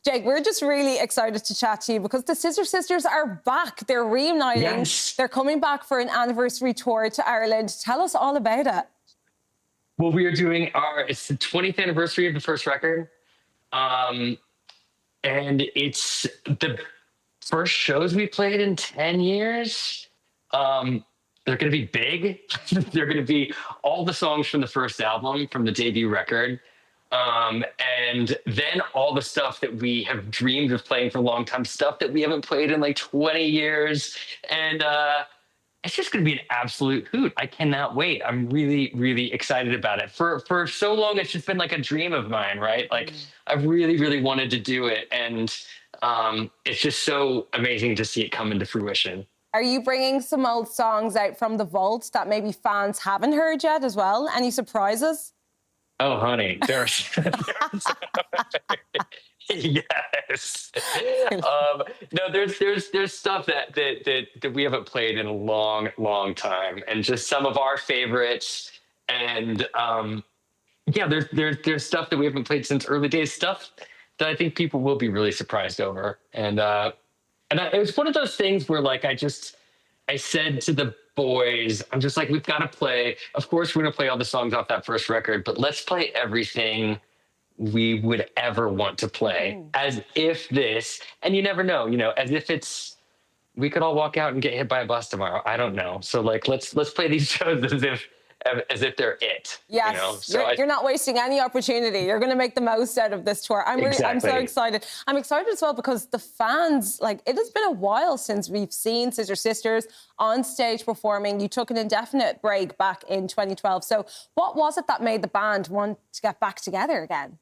Jake, we're just really excited to chat to you because the Scissor Sisters are back. They're reuniting. Yes. They're coming back for an anniversary tour to Ireland. Tell us all about it. Well, we are doing it's the 20th anniversary of the first record. And it's the first shows we played in 10 years. They're going to be big. They're going to be all the songs from the first album, from the debut record. And then all the stuff that we have dreamed of playing for a long time, stuff that we haven't played in like 20 years. And it's just going to be an absolute hoot. I cannot wait. I'm really, really excited about it. For so long, it's just been like a dream of mine, right? Like I've really, really wanted to do it. And it's just so amazing to see it come into fruition. Are you bringing some old songs out from the vault that maybe fans haven't heard yet as well? Any surprises? Oh, honey, there's yes. No, there's stuff that we haven't played in a long, long time, and just some of our favorites. And yeah, there's stuff that we haven't played since early days. Stuff that I think people will be really surprised over. And it was one of those things where like I said to the boys, I'm just like, we've got to play. Of course, we're going to play all the songs off that first record, but let's play everything we would ever want to play as if this, and you never know, as if we could all walk out and get hit by a bus tomorrow. I don't know. So like, let's play these shows as if they're it. Yes, So you're not wasting any opportunity. You're going to make the most out of this tour. I'm so excited. I'm excited as well because the fans, like, it has been a while since we've seen Scissor Sisters on stage performing. You took an indefinite break back in 2012. So what was it that made the band want to get back together again?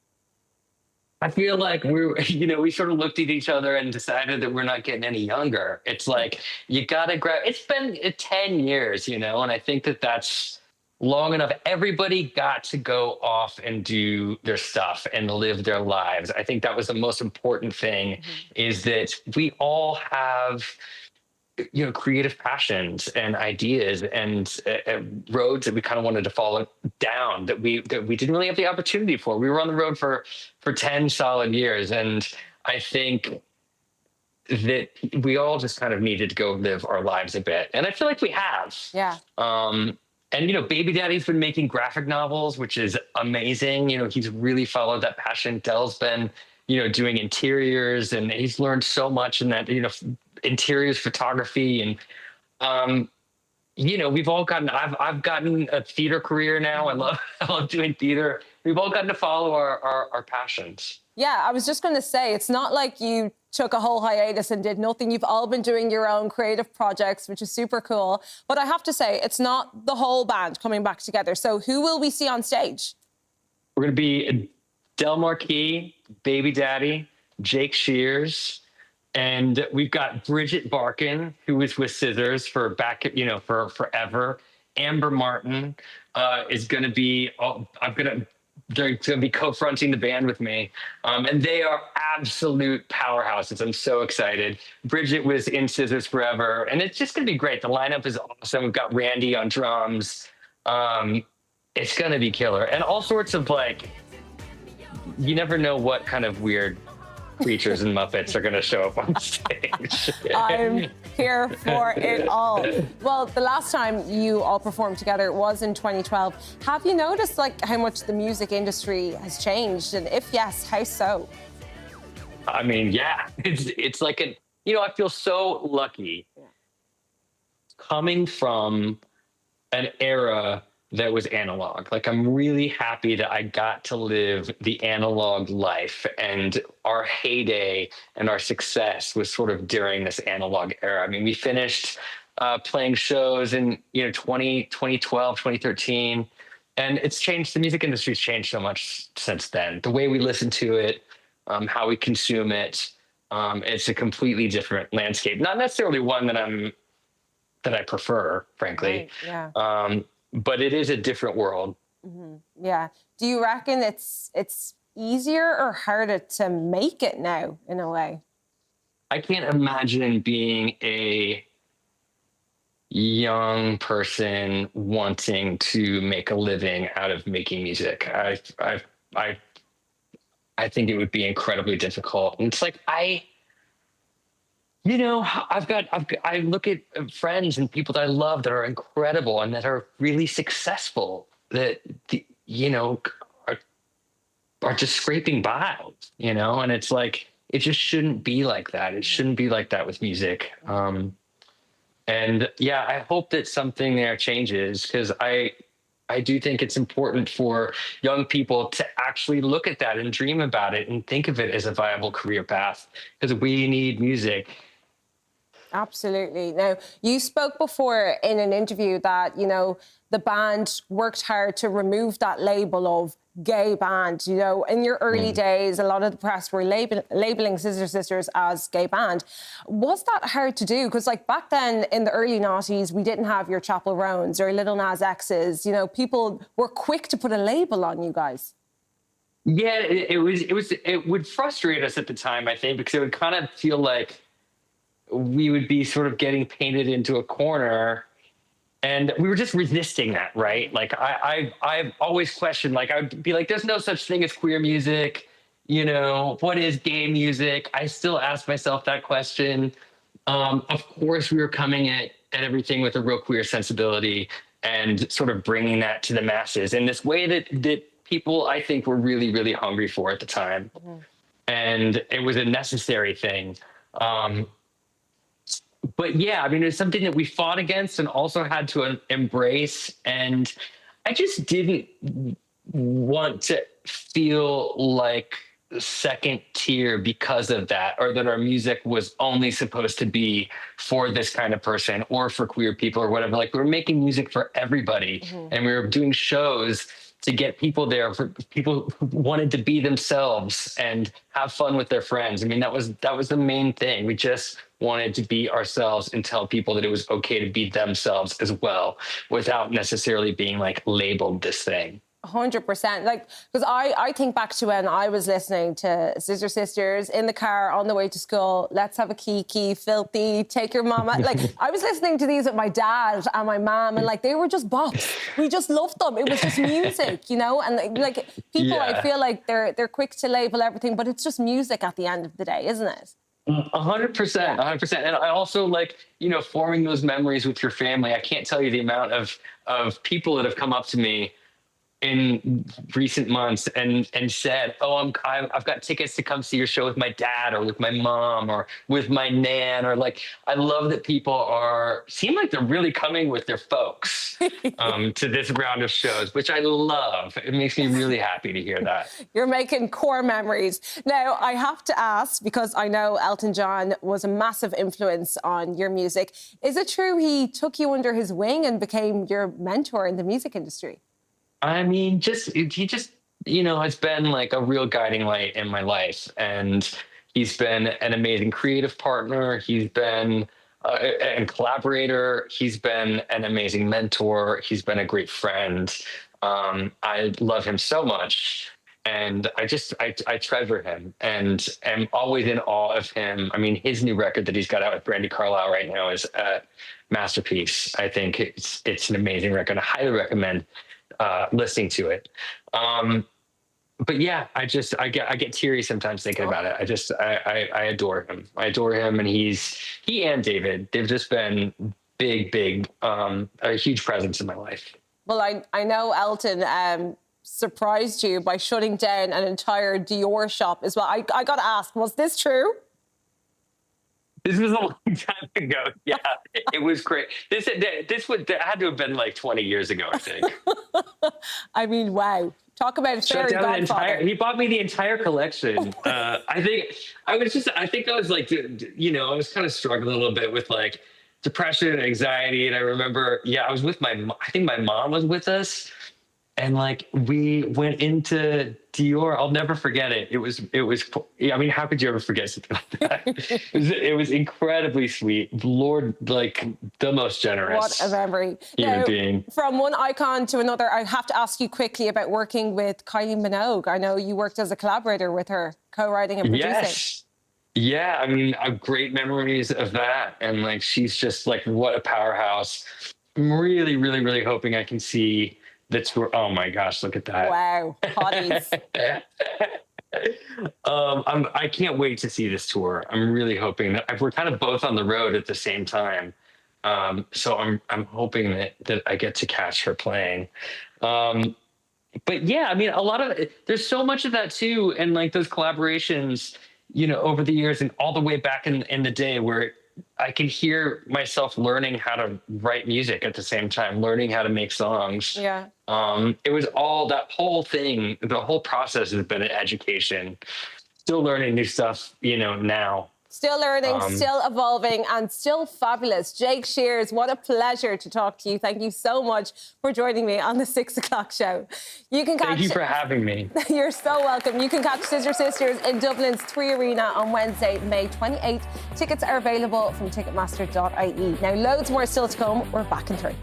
I feel like we sort of looked at each other and decided that we're not getting any younger. It's like, you got to grab, it's been 10 years, and I think that's long enough. Everybody got to go off and do their stuff and live their lives. I think that was the most important thing, is that we all have, creative passions and ideas and roads that we kind of wanted to follow down that we didn't really have the opportunity for. We were on the road for 10 solid years. And I think that we all just kind of needed to go live our lives a bit. And I feel like we have. Yeah. And, Baby Daddy's been making graphic novels, which is amazing. He's really followed that passion. Dell's been, doing interiors, and he's learned so much in that, interiors photography. And, we've all gotten, I've gotten a theater career now. I love doing theater. We've all gotten to follow our passions. Yeah, I was just going to say, it's not like you took a whole hiatus and did nothing. You've all been doing your own creative projects, which is super cool. But I have to say, it's not the whole band coming back together. So who will we see on stage? We're going to be Del Marquis, Baby Daddy, Jake Shears, and we've got Bridget Barkin, who was with Scissors for forever. Amber Martin is going to be. They're going to be co-fronting the band with me. And they are absolute powerhouses. I'm so excited. Bridget was in Scissors forever, and it's just going to be great. The lineup is awesome. We've got Randy on drums. It's going to be killer. And all sorts of, like, you never know what kind of weird creatures and Muppets are going to show up on stage. I'm here for it all. Well, the last time you all performed together was in 2012. Have you noticed, like, how much the music industry has changed? And if yes, how so? I mean, yeah, it's like I feel so lucky coming from an era that was analog. Like, I'm really happy that I got to live the analog life, and our heyday and our success was sort of during this analog era. I mean, we finished playing shows in 2012, 2013, and it's changed. The music industry's changed so much since then. The way we listen to it, how we consume it, it's a completely different landscape. Not necessarily one that I prefer, frankly. Right, yeah. But it is a different world. Yeah. Do you reckon it's easier or harder to make it now, in a way? I can't imagine being a young person wanting to make a living out of making music. I think it would be incredibly difficult. And it's like, I look at friends and people that I love that are incredible and that are really successful that, are, are just scraping by, and it's like, it just shouldn't be like that. It shouldn't be like that with music. And yeah, I hope that something there changes, because I do think it's important for young people to actually look at that and dream about it and think of it as a viable career path, because we need music. Absolutely. Now, you spoke before in an interview that, the band worked hard to remove that label of gay band. In your early days, a lot of the press were labeling Scissor Sisters as gay band. Was that hard to do? Because back then in the early 90s, we didn't have your Chapel Roans or Little Nas X's. People were quick to put a label on you guys. Yeah, it would frustrate us at the time, I think, because it would kind of feel like we would be sort of getting painted into a corner, and we were just resisting that, right? Like I've always questioned, I would be like, there's no such thing as queer music, what is gay music? I still ask myself that question. Of course, we were coming at everything with a real queer sensibility and sort of bringing that to the masses in this way that people, I think, were really, really hungry for at the time. And it was a necessary thing. But yeah, I mean, it's something that we fought against and also had to embrace. And I just didn't want to feel like second tier because of that, or that our music was only supposed to be for this kind of person or for queer people or whatever. Like, we were making music for everybody, and we were doing shows to get people there, for people who wanted to be themselves and have fun with their friends. I mean, that was the main thing. We just wanted to be ourselves and tell people that it was okay to be themselves as well, without necessarily being labeled this thing. 100%. Because I think back to when I was listening to Scissor Sisters in the car on the way to school. Let's have a kiki, filthy, take your mama. I was listening to these with my dad and my mom, and they were just bops. We just loved them. It was just music, And people, I feel like they're quick to label everything, but it's just music at the end of the day, isn't it? 100%, 100%. And I also forming those memories with your family. I can't tell you the amount of people that have come up to me in recent months and said, "Oh, I've got tickets to come see your show with my dad or with my mom or with my nan," or I love that people seem like they're really coming with their folks to this round of shows, which I love. It makes me really happy to hear that. You're making core memories. Now, I have to ask, because I know Elton John was a massive influence on your music. Is it true he took you under his wing and became your mentor in the music industry? I mean, he just has been a real guiding light in my life, and he's been an amazing creative partner. He's been a collaborator. He's been an amazing mentor. He's been a great friend. I love him so much, and I treasure him, and am always in awe of him. I mean, his new record that he's got out with Brandi Carlile right now is a masterpiece. I think it's an amazing record. I highly recommend listening to it. But yeah, I get teary sometimes thinking about it. I adore him. I adore him, and he and David, they've just been big, a huge presence in my life. Well, I know Elton surprised you by shutting down an entire Dior shop as well. I got to ask, was this true? This was a long time ago. Yeah, it was great. This had to have been 20 years ago, I think. I mean, wow. Talk about a fairy godfather. He bought me the entire collection. I think I was I was kind of struggling a little bit with depression and anxiety. And I remember, I was with I think my mom was with us. And we went into Dior. I'll never forget it. It was, I mean, how could you ever forget something like that? it was incredibly sweet. Lord, the most generous. What a memory. Human being. From one icon to another, I have to ask you quickly about working with Kylie Minogue. I know you worked as a collaborator with her, co-writing and producing. Yes. Yeah, I mean, great memories of that. And she's just what a powerhouse. I'm really, really, really hoping I can see the tour. Oh my gosh, look at that. Wow, hotties. I can't wait to see this tour. I'm really hoping that we're kind of both on the road at the same time. So I'm hoping that I get to catch her playing. But yeah, I mean, there's so much of that too. And like those collaborations, over the years and all the way back in the day where I can hear myself learning how to write music at the same time, learning how to make songs. Yeah. It was all that whole thing. The whole process has been an education. Still learning new stuff, now. Still learning, still evolving, and still fabulous. Jake Shears, what a pleasure to talk to you. Thank you so much for joining me on the 6 o'clock show. Thank you for having me. You're so welcome. You can catch Scissor Sisters in Dublin's 3 Arena on Wednesday, May 28th. Tickets are available from ticketmaster.ie. Now, loads more still to come. We're back in 3.